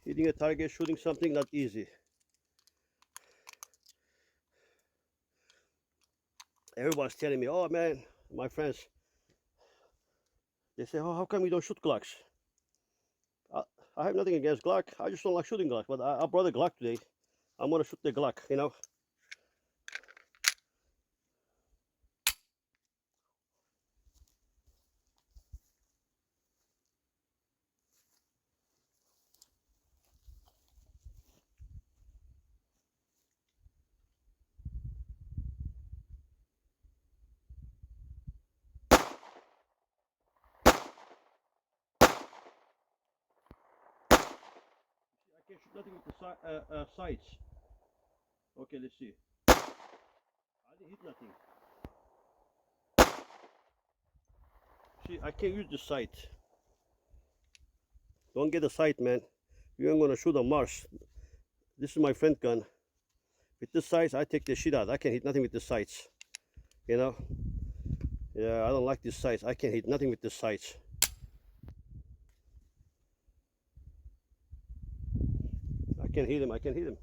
Hitting a target, shooting something, not easy. Everybody's telling me, oh man, my friends, they say, oh, how come you don't shoot Glocks? I have nothing against Glock. I just don't like shooting Glock. But I brought a Glock today. I'm gonna shoot the Glock, you know. I can't shoot nothing with the sights. Okay, let's see. I didn't hit nothing. See, I can't use the sight. Don't get a sight, man. You ain't gonna shoot on Mars. This is my friend gun. With the sights, I take the shit out. I can't hit nothing with the sights. You know? Yeah, I don't like these sights. I can't hit nothing with the sights. I can't hit him. I can't hit him.